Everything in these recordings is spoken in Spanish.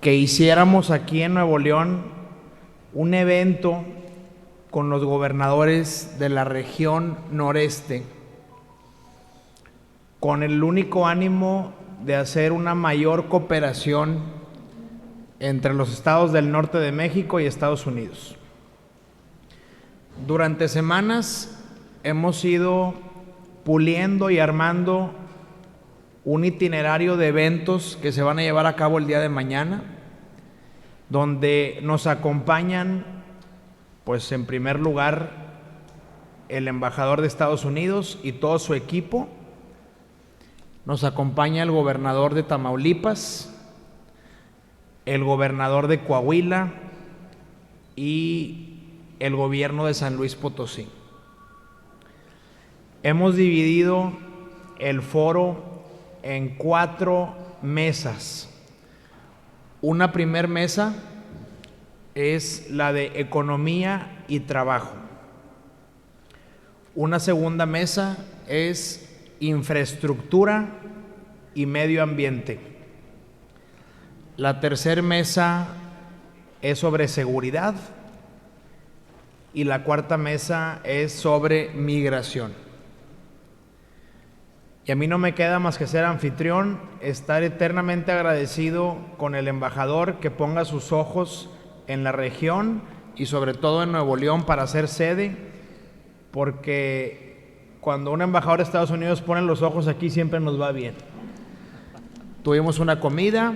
que hiciéramos aquí en Nuevo León un evento con los gobernadores de la región noreste, con el único ánimo de hacer una mayor cooperación entre los estados del norte de México y Estados Unidos. Durante semanas hemos ido puliendo y armando un itinerario de eventos que se van a llevar a cabo el día de mañana, donde nos acompañan, pues en primer lugar, el embajador de Estados Unidos y todo su equipo. Nos acompaña el gobernador de Tamaulipas, el gobernador de Coahuila y el gobierno de San Luis Potosí. Hemos dividido el foro en 4 mesas. Una primer mesa es la de economía y trabajo. Una segunda mesa es infraestructura y medio ambiente. La tercera mesa es sobre seguridad y la cuarta mesa es sobre migración. Y a mí no me queda más que ser anfitrión, estar eternamente agradecido con el embajador que ponga sus ojos en la región y sobre todo en Nuevo León para ser sede, porque cuando un embajador de Estados Unidos pone los ojos aquí siempre nos va bien. Tuvimos una comida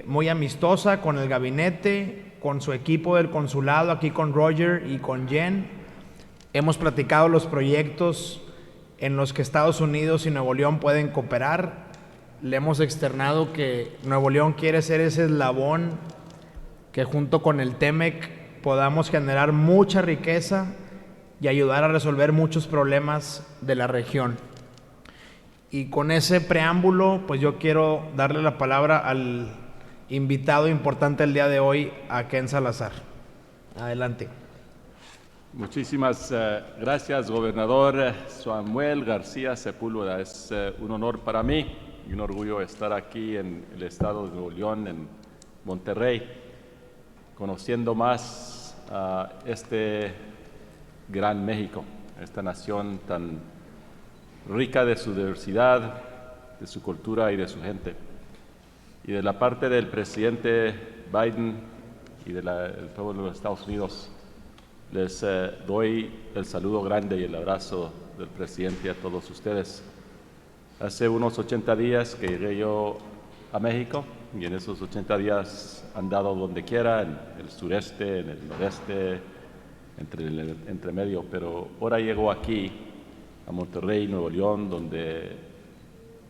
muy amistosa con el gabinete, con su equipo del consulado, aquí con Roger y con Jen. Hemos platicado los proyectos en los que Estados Unidos y Nuevo León pueden cooperar. Le hemos externado que Nuevo León quiere ser ese eslabón que junto con el TEMEC podamos generar mucha riqueza y ayudar a resolver muchos problemas de la región. Y con ese preámbulo, pues yo quiero darle la palabra al invitado importante el día de hoy, a Ken Salazar. Adelante. Muchísimas gracias, gobernador Samuel García Sepúlveda. Es un honor para mí y un orgullo estar aquí en el estado de Nuevo León, en Monterrey, conociendo más a este gran México, esta nación tan rica de su diversidad, de su cultura y de su gente. Y de la parte del presidente Biden y del pueblo de los Estados Unidos, les doy el saludo grande y el abrazo del presidente a todos ustedes. Hace unos 80 días que llegué yo a México y en esos 80 días he andado donde quiera, en el sureste, en el noreste, entre medio, pero ahora llego aquí a Monterrey, Nuevo León, donde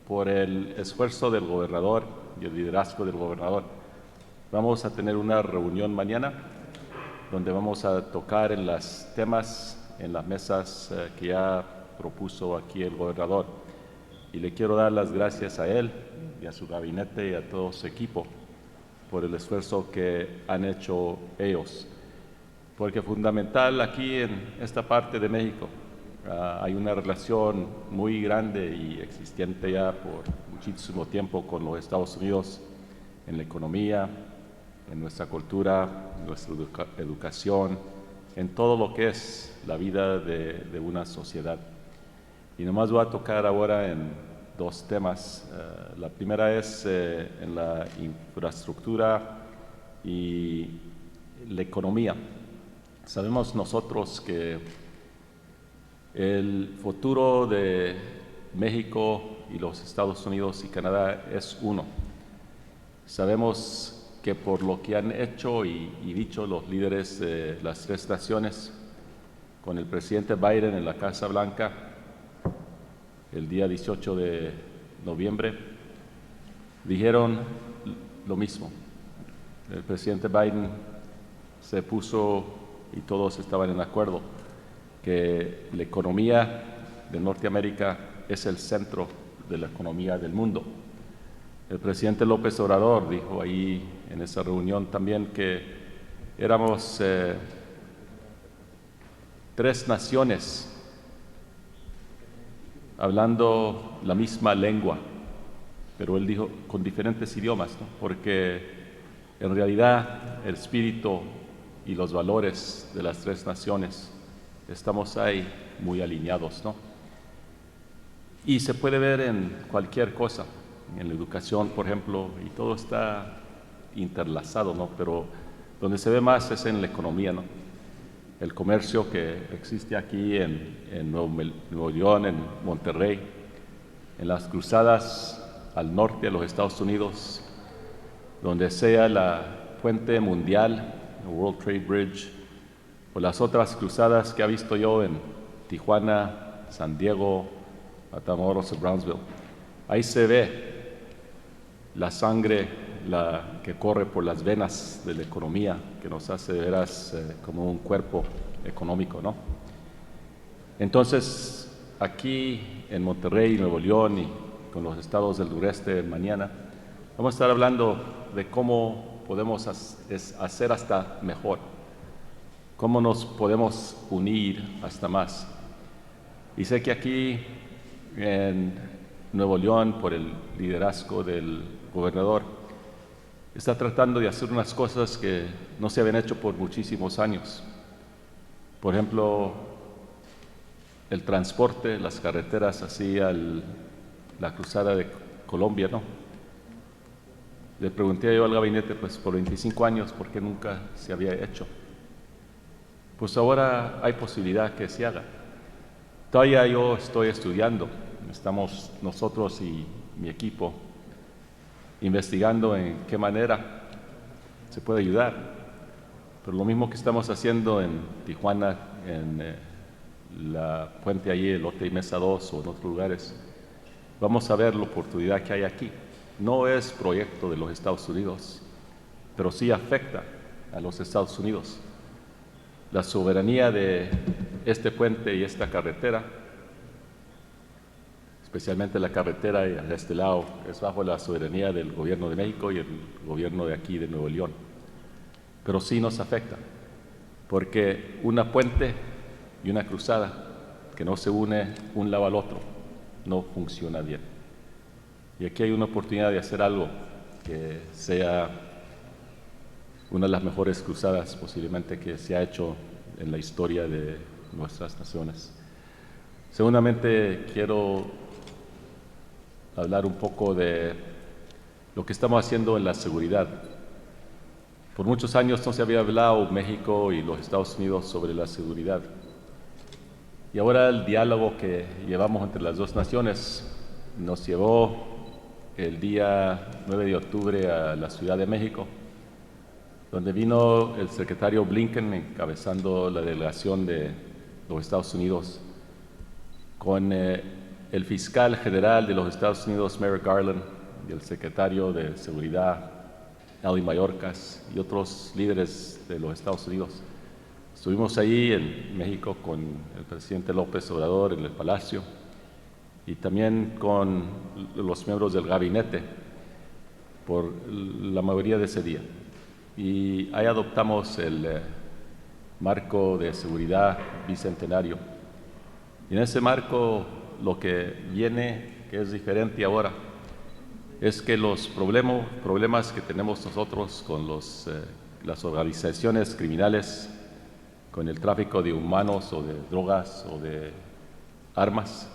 por el esfuerzo del gobernador y el liderazgo del gobernador vamos a tener una reunión mañana donde vamos a tocar en los temas, en las mesas que ya propuso aquí el gobernador. Y le quiero dar las gracias a él y a su gabinete y a todo su equipo por el esfuerzo que han hecho ellos. Porque fundamental aquí en esta parte de México hay una relación muy grande y existente ya por muchísimo tiempo con los Estados Unidos en la economía, en nuestra cultura, nuestra educación, en todo lo que es la vida de una sociedad. Y nomás voy a tocar ahora en 2 temas. La primera es en la infraestructura y la economía. Sabemos nosotros que el futuro de México y los Estados Unidos y Canadá es uno. Sabemos que por lo que han hecho y dicho los líderes de las 3 naciones con el presidente Biden en la Casa Blanca el día 18 de noviembre, dijeron lo mismo. El presidente Biden se puso y todos estaban en acuerdo que la economía de Norteamérica es el centro de la economía del mundo. El presidente López Obrador dijo ahí en esa reunión también que éramos 3 naciones hablando la misma lengua pero él dijo con diferentes idiomas, ¿no? Porque en realidad el espíritu y los valores de las tres naciones estamos ahí muy alineados, ¿no? Y se puede ver en cualquier cosa, en la educación, por ejemplo, y todo está interlazado, ¿no? Pero donde se ve más es en la economía, ¿no? El comercio que existe aquí en Nuevo León, en Monterrey, en las cruzadas al norte de los Estados Unidos, donde sea la puente mundial, el World Trade Bridge, o las otras cruzadas que he visto yo en Tijuana, San Diego, Matamoros o Brownsville. Ahí se ve la sangre que corre por las venas de la economía, que nos hace de veras como un cuerpo económico, ¿no? Entonces, aquí en Monterrey, Nuevo León y con los estados del sureste mañana, vamos a estar hablando de cómo podemos hacer hasta mejor, cómo nos podemos unir hasta más. Y sé que aquí en Nuevo León, por el liderazgo del gobernador, está tratando de hacer unas cosas que no se habían hecho por muchísimos años. Por ejemplo, el transporte, las carreteras hacia la cruzada de Colombia, ¿no? Le pregunté yo al gabinete, pues por 25 años, ¿por qué nunca se había hecho? Pues ahora hay posibilidad que se haga. Todavía yo estoy estudiando, estamos nosotros y mi equipo investigando en qué manera se puede ayudar. Pero lo mismo que estamos haciendo en Tijuana, en la puente allí, el Lote y Mesa 2 o en otros lugares, vamos a ver la oportunidad que hay aquí. No es proyecto de los Estados Unidos, pero sí afecta a los Estados Unidos. La soberanía de este puente y esta carretera, especialmente la carretera de este lado, es bajo la soberanía del gobierno de México y el gobierno de aquí de Nuevo León. Pero sí nos afecta, porque una puente y una cruzada que no se une un lado al otro no funciona bien. Y aquí hay una oportunidad de hacer algo que sea una de las mejores cruzadas posiblemente que se ha hecho en la historia de nuestras naciones. Seguramente quiero hablar un poco de lo que estamos haciendo en la seguridad. Por muchos años no se había hablado México y los Estados Unidos sobre la seguridad. Y ahora el diálogo que llevamos entre las dos naciones nos llevó el día 9 de octubre a la Ciudad de México, donde vino el secretario Blinken encabezando la delegación de los Estados Unidos, con el fiscal general de los Estados Unidos, Merrick Garland, y el secretario de Seguridad, Ali Mayorkas, y otros líderes de los Estados Unidos. Estuvimos allí en México con el presidente López Obrador en el Palacio y también con los miembros del gabinete por la mayoría de ese día. Y ahí adoptamos el marco de seguridad bicentenario. Y en ese marco lo que viene, que es diferente ahora, es que los problemas que tenemos nosotros con las organizaciones criminales, con el tráfico de humanos o de drogas o de armas,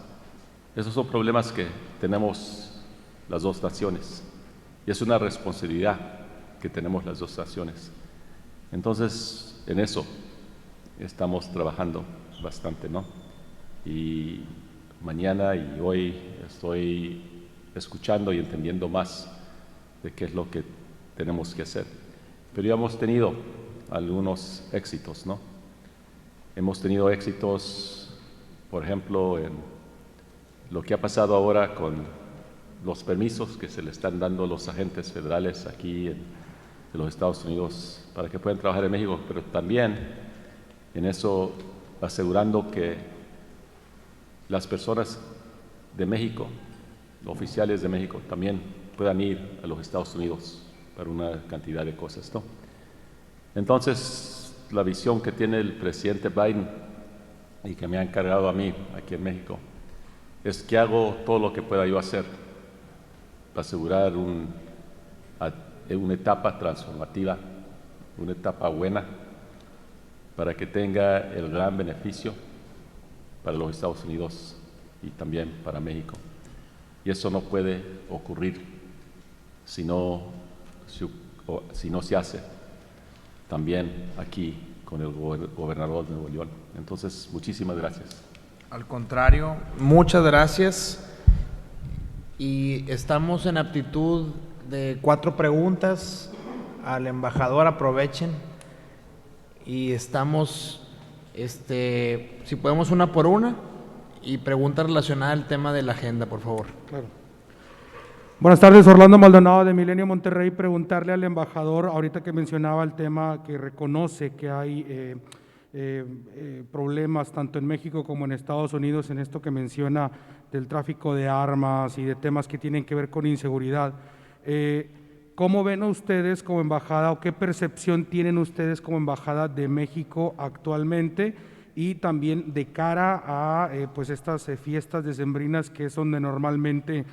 esos son problemas que tenemos las dos naciones y es una responsabilidad que tenemos las dos naciones. Entonces, en eso estamos trabajando bastante, ¿no? Y mañana y hoy estoy escuchando y entendiendo más de qué es lo que tenemos que hacer. Pero ya hemos tenido algunos éxitos, ¿no? Hemos tenido éxitos, por ejemplo, en lo que ha pasado ahora con los permisos que se le están dando a los agentes federales aquí en los Estados Unidos para que puedan trabajar en México, pero también en eso asegurando que las personas de México, oficiales de México, también puedan ir a los Estados Unidos para una cantidad de cosas, ¿no? Entonces, la visión que tiene el presidente Biden y que me ha encargado a mí aquí en México es que hago todo lo que pueda yo hacer asegurar una etapa transformativa, una etapa buena, para que tenga el gran beneficio para los Estados Unidos y también para México. Y eso no puede ocurrir si no se hace también aquí con el gobernador de Nuevo León. Entonces, muchísimas gracias. Al contrario, muchas gracias. Y estamos en aptitud de 4 preguntas al embajador, aprovechen. Y estamos, si podemos una por una, y pregunta relacionada al tema de la agenda, por favor. Claro. Buenas tardes, Orlando Maldonado de Milenio Monterrey. Preguntarle al embajador, ahorita que mencionaba el tema que reconoce que hay problemas tanto en México como en Estados Unidos en esto que menciona del tráfico de armas y de temas que tienen que ver con inseguridad. ¿Cómo ven ustedes como embajada o qué percepción tienen ustedes como embajada de México actualmente y también de cara a pues estas fiestas decembrinas que es donde normalmente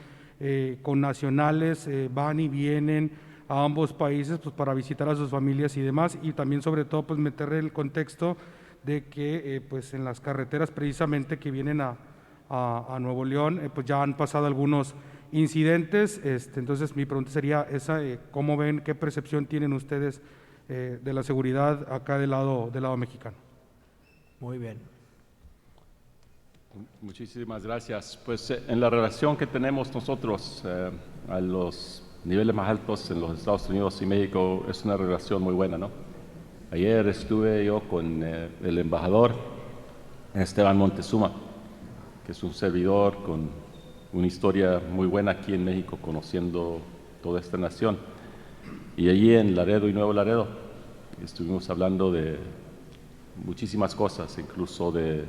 con nacionales van y vienen a ambos países pues para visitar a sus familias y demás, y también sobre todo pues meterle el contexto de que pues en las carreteras precisamente que vienen a Nuevo León pues ya han pasado algunos incidentes, entonces mi pregunta sería esa, ¿cómo ven, qué percepción tienen ustedes de la seguridad acá del lado mexicano? Muy bien. Muchísimas gracias. Pues en la relación que tenemos nosotros a los niveles más altos en los Estados Unidos y México es una relación muy buena, ¿no? Ayer estuve yo con el embajador Esteban Montezuma, que es un servidor con una historia muy buena aquí en México, conociendo toda esta nación. Y allí en Laredo y Nuevo Laredo estuvimos hablando de muchísimas cosas, incluso de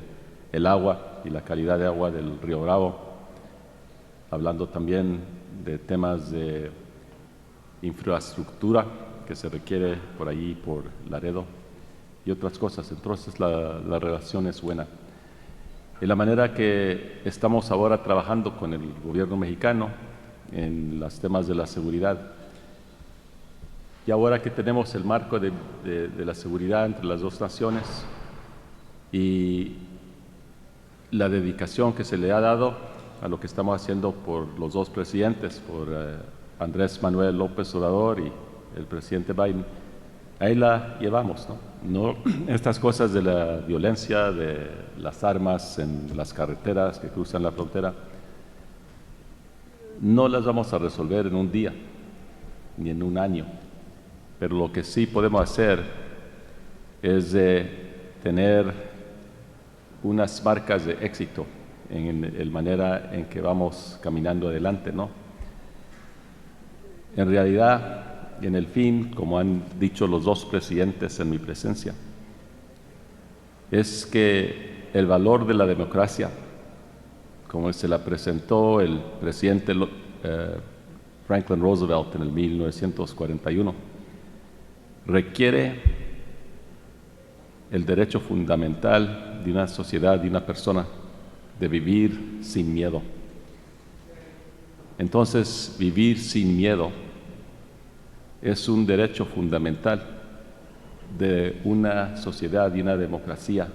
el agua y la calidad de agua del Río Bravo, hablando también de temas de infraestructura que se requiere por allí, por Laredo, y otras cosas. Entonces la relación es buena. De la manera que estamos ahora trabajando con el gobierno mexicano en los temas de la seguridad, y ahora que tenemos el marco de la seguridad entre las dos naciones y la dedicación que se le ha dado a lo que estamos haciendo por los dos presidentes, por Andrés Manuel López Obrador y el presidente Biden, ahí la llevamos, ¿no? Estas cosas de la violencia, de las armas en las carreteras que cruzan la frontera, no las vamos a resolver en un día ni en un año, pero lo que sí podemos hacer es tener unas marcas de éxito en la manera en que vamos caminando adelante, ¿no? En realidad, en el fin, como han dicho los dos presidentes en mi presencia, es que el valor de la democracia, como se la presentó el presidente Franklin Roosevelt en el 1941, requiere el derecho fundamental de una sociedad, de una persona, de vivir sin miedo. Entonces, vivir sin miedo es un derecho fundamental de una sociedad y una democracia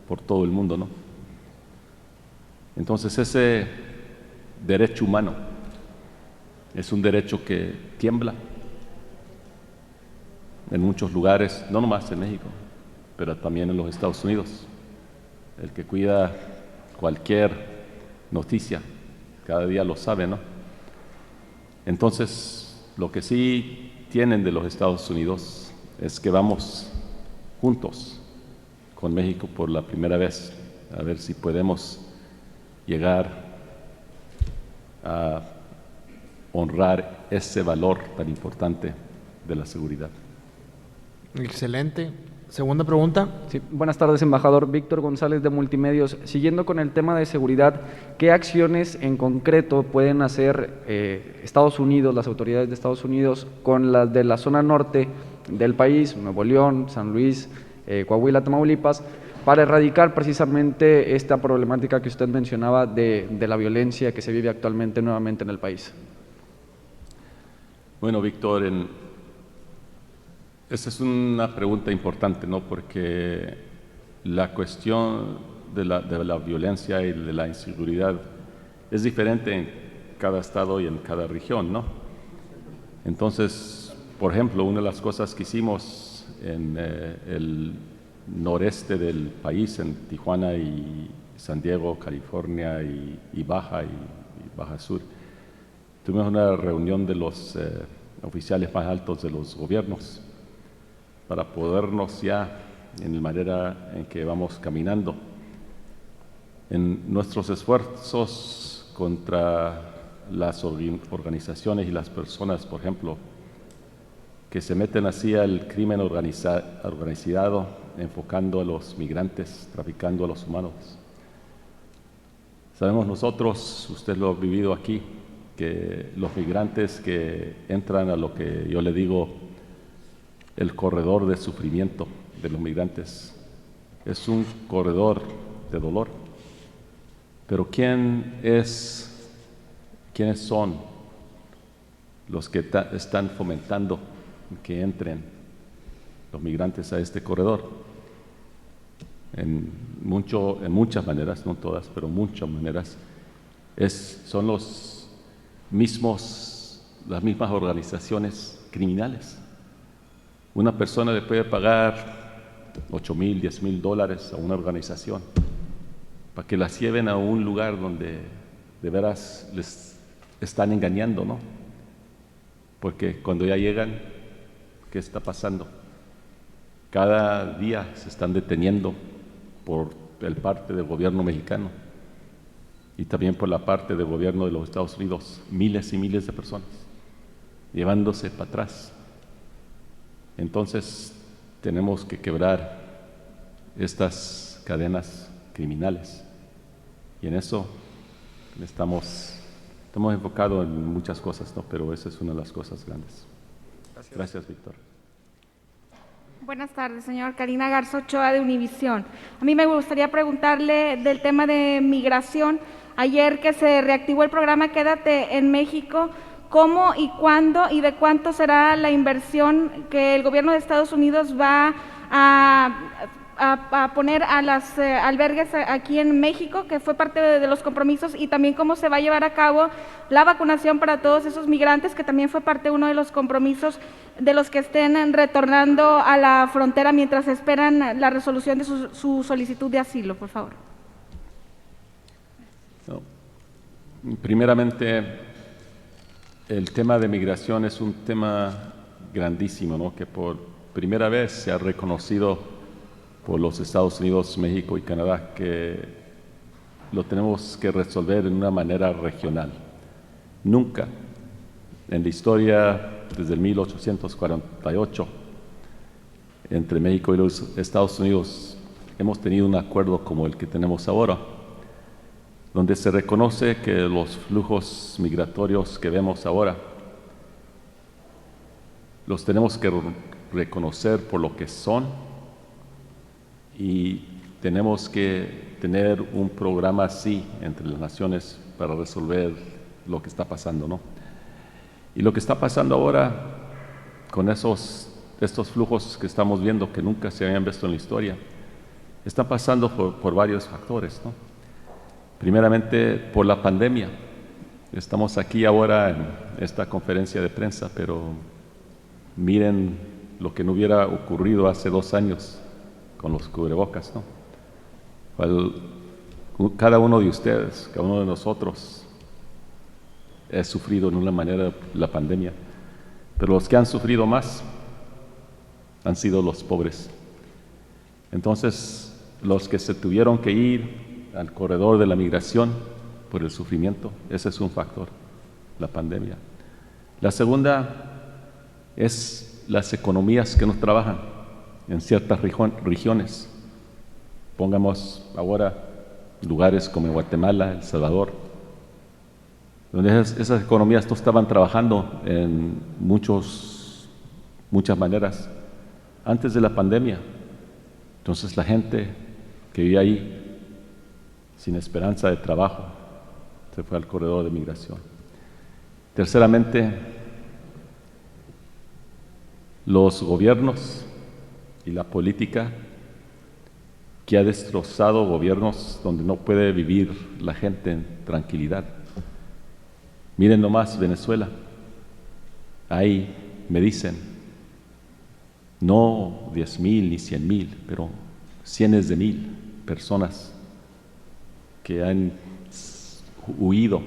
por todo el mundo, ¿no? Entonces, ese derecho humano es un derecho que tiembla en muchos lugares, no nomás en México, pero también en los Estados Unidos. El que cuida cualquier noticia, cada día lo sabe, ¿no? Entonces, lo que sí tienen de los Estados Unidos es que vamos juntos con México por la primera vez, a ver si podemos llegar a honrar ese valor tan importante de la seguridad. Excelente. Segunda pregunta. Sí, buenas tardes, embajador. Víctor González de Multimedios. Siguiendo con el tema de seguridad, ¿qué acciones en concreto pueden hacer Estados Unidos, las autoridades de Estados Unidos, con las de la zona norte del país, Nuevo León, San Luis, Coahuila, Tamaulipas, para erradicar precisamente esta problemática que usted mencionaba de la violencia que se vive actualmente nuevamente en el país? Bueno, Víctor, esa es una pregunta importante, ¿no? Porque la cuestión de la violencia y de la inseguridad es diferente en cada estado y en cada región, ¿no? Entonces, por ejemplo, una de las cosas que hicimos en el noreste del país, en Tijuana y San Diego, California y Baja Sur, tuvimos una reunión de los oficiales más altos de los gobiernos para podernos ya, en la manera en que vamos caminando, en nuestros esfuerzos contra las organizaciones y las personas, por ejemplo, que se meten así al crimen organizado, enfocando a los migrantes, traficando a los humanos. Sabemos nosotros, usted lo ha vivido aquí, que los migrantes que entran a lo que yo le digo el corredor de sufrimiento de los migrantes, es un corredor de dolor. Pero ¿quiénes son los que están fomentando que entren los migrantes a este corredor? En muchas maneras, no todas, pero muchas maneras, son las mismas organizaciones criminales. Una persona le puede pagar $8,000, $10,000 a una organización para que las lleven a un lugar donde de veras les están engañando, ¿no? Porque cuando ya llegan, ¿qué está pasando? Cada día se están deteniendo por el parte del gobierno mexicano y también por la parte del gobierno de los Estados Unidos, miles y miles de personas, llevándose para atrás. Entonces, tenemos que quebrar estas cadenas criminales. Y en eso estamos enfocados en muchas cosas, ¿no? Pero esa es una de las cosas grandes. Gracias, Víctor. Buenas tardes, señor. Karina Garza Ochoa, de Univisión. A mí me gustaría preguntarle del tema de migración. Ayer que se reactivó el programa Quédate en México, ¿cómo y cuándo y de cuánto será la inversión que el gobierno de Estados Unidos va a poner a las albergues aquí en México, que fue parte de los compromisos, y también cómo se va a llevar a cabo la vacunación para todos esos migrantes, que también fue parte de uno de los compromisos de los que estén retornando a la frontera mientras esperan la resolución de su solicitud de asilo, por favor? No. Primeramente, el tema de migración es un tema grandísimo, ¿no? Que por primera vez se ha reconocido por los Estados Unidos, México y Canadá, que lo tenemos que resolver de una manera regional. Nunca en la historia, desde el 1848, entre México y los Estados Unidos, hemos tenido un acuerdo como el que tenemos ahora, donde se reconoce que los flujos migratorios que vemos ahora los tenemos que reconocer por lo que son, y tenemos que tener un programa así entre las naciones para resolver lo que está pasando, ¿no? Y lo que está pasando ahora con estos flujos que estamos viendo, que nunca se habían visto en la historia, está pasando por varios factores, ¿no? Primeramente, por la pandemia. Estamos aquí ahora en esta conferencia de prensa, pero miren lo que no hubiera ocurrido hace 2 años con los cubrebocas, ¿no? Cada uno de ustedes, cada uno de nosotros ha sufrido en una manera la pandemia, pero los que han sufrido más han sido los pobres. Entonces, los que se tuvieron que ir al corredor de la migración por el sufrimiento, ese es un factor, la pandemia. La segunda es las economías que no trabajan en ciertas regiones. Pongamos ahora lugares como Guatemala, El Salvador, donde esas economías no estaban trabajando en muchas maneras antes de la pandemia. Entonces la gente que vivía ahí sin esperanza de trabajo se fue al corredor de migración. Terceramente, los gobiernos y la política que ha destrozado gobiernos donde no puede vivir la gente en tranquilidad. Miren nomás Venezuela. Ahí me dicen, no 10,000 ni 100,000, pero cientos de mil personas que han huido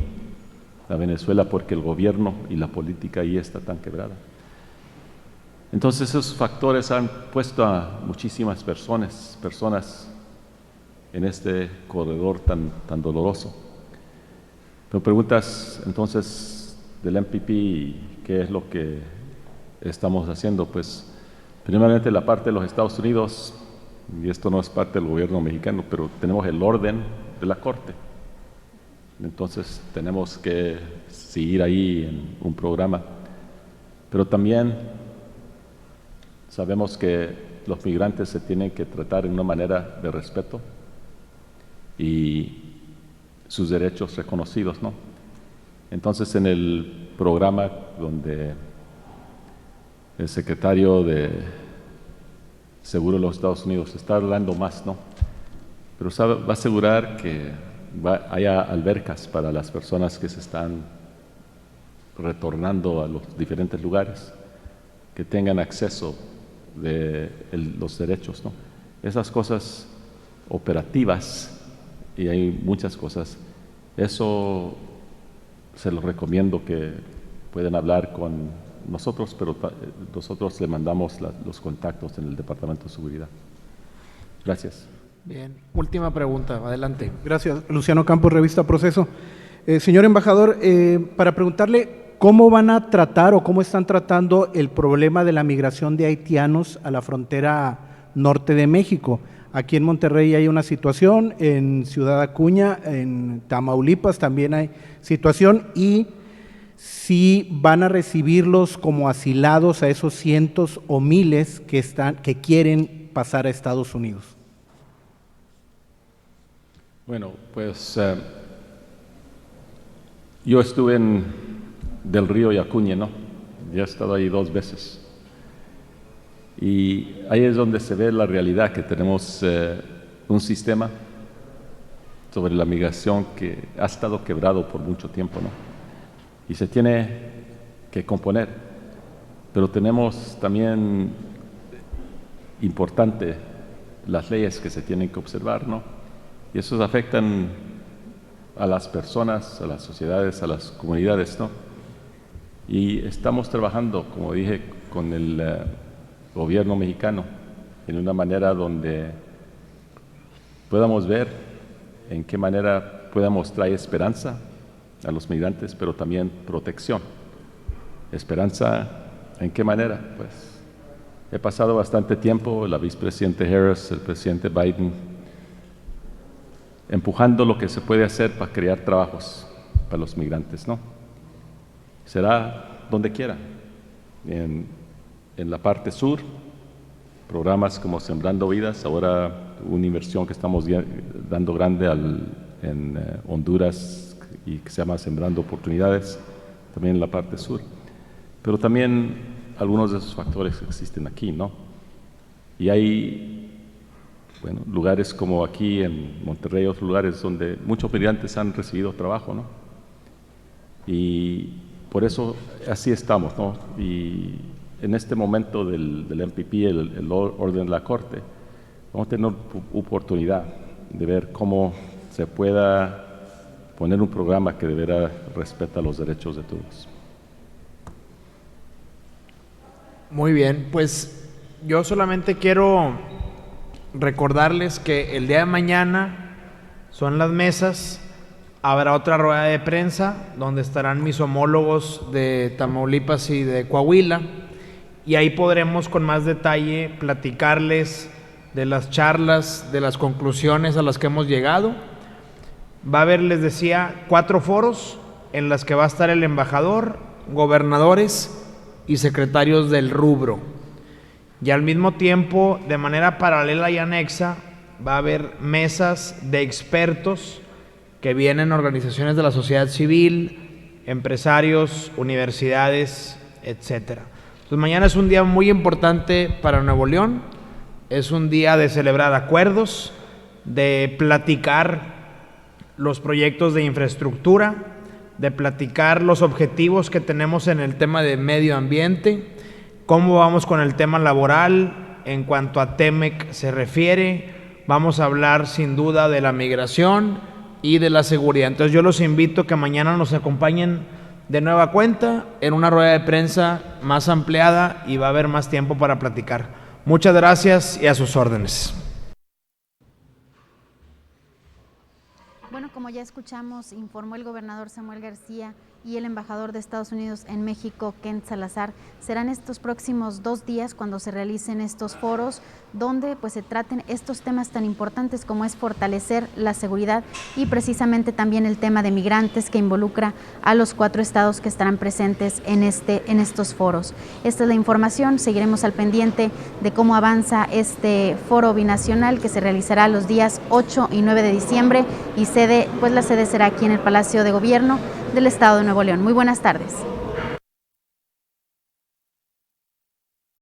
a Venezuela porque el gobierno y la política ahí está tan quebrada. Entonces esos factores han puesto a muchísimas personas en este corredor tan doloroso. Me preguntas entonces del MPP, ¿qué es lo que estamos haciendo? Pues primeramente la parte de los Estados Unidos, y esto no es parte del gobierno mexicano, pero tenemos el orden de la Corte. Entonces tenemos que seguir ahí en un programa. Pero también sabemos que los migrantes se tienen que tratar de una manera de respeto y sus derechos reconocidos, ¿no? Entonces en el programa donde el secretario de Seguro de los Estados Unidos está hablando más, ¿no? Pero va a asegurar que haya albercas para las personas que se están retornando a los diferentes lugares, que tengan acceso de los derechos, ¿no? Esas cosas operativas, y hay muchas cosas, eso se lo recomiendo que pueden hablar con nosotros, pero nosotros le mandamos los contactos en el Departamento de Seguridad. Gracias. Bien, última pregunta, adelante. Gracias. Luciano Campos, revista Proceso. Señor embajador, para preguntarle cómo van a tratar o cómo están tratando el problema de la migración de haitianos a la frontera norte de México. Aquí en Monterrey hay una situación, en Ciudad Acuña, en Tamaulipas también hay situación, y si van a recibirlos como asilados a esos cientos o miles que quieren pasar a Estados Unidos. Bueno, pues yo estuve en Del Río y Acuña, ¿no? Ya he estado ahí 2 veces. Y ahí es donde se ve la realidad, que tenemos un sistema sobre la migración que ha estado quebrado por mucho tiempo, ¿no? Y se tiene que componer. Pero tenemos también importante las leyes que se tienen que observar, ¿no? Y esos afectan a las personas, a las sociedades, a las comunidades, ¿no? Y estamos trabajando, como dije, con el gobierno mexicano en una manera donde podamos ver en qué manera podamos traer esperanza a los migrantes, pero también protección. Esperanza, ¿en qué manera? Pues he pasado bastante tiempo, la vicepresidenta Harris, el presidente Biden, empujando lo que se puede hacer para crear trabajos para los migrantes, ¿no? Será donde quiera, en la parte sur, programas como Sembrando Vidas, ahora una inversión que estamos dando grande en Honduras y que se llama Sembrando Oportunidades, también en la parte sur. Pero también algunos de esos factores que existen aquí, ¿no? Y hay lugares como aquí en Monterrey, otros lugares donde muchos migrantes han recibido trabajo, ¿no? Y por eso así estamos, ¿no? Y en este momento del MPP, el orden de la Corte, vamos a tener oportunidad de ver cómo se pueda poner un programa que de veras respeta los derechos de todos. Muy bien, pues yo solamente quiero recordarles que el día de mañana son las mesas, habrá otra rueda de prensa donde estarán mis homólogos de Tamaulipas y de Coahuila, y ahí podremos con más detalle platicarles de las charlas, de las conclusiones a las que hemos llegado. Va a haber, les decía, 4 foros en las que va a estar el embajador, gobernadores y secretarios del rubro. Y al mismo tiempo, de manera paralela y anexa, va a haber mesas de expertos que vienen organizaciones de la sociedad civil, empresarios, universidades, etcétera. Entonces mañana es un día muy importante para Nuevo León, es un día de celebrar acuerdos, de platicar los proyectos de infraestructura, de platicar los objetivos que tenemos en el tema de medio ambiente, cómo vamos con el tema laboral en cuanto a TEMEC se refiere. Vamos a hablar sin duda de la migración y de la seguridad. Entonces yo los invito a que mañana nos acompañen de nueva cuenta en una rueda de prensa más ampliada y va a haber más tiempo para platicar. Muchas gracias y a sus órdenes. Bueno, como ya escuchamos, informó el gobernador Samuel García y el embajador de Estados Unidos en México, Ken Salazar. Serán estos próximos 2 días cuando se realicen estos foros donde pues se traten estos temas tan importantes como es fortalecer la seguridad y precisamente también el tema de migrantes que involucra a los 4 estados que estarán presentes en estos foros. Esta es la información, seguiremos al pendiente de cómo avanza este foro binacional que se realizará los días 8 y 9 de diciembre y la sede será aquí en el Palacio de Gobierno del Estado de Nuevo León. Muy buenas tardes.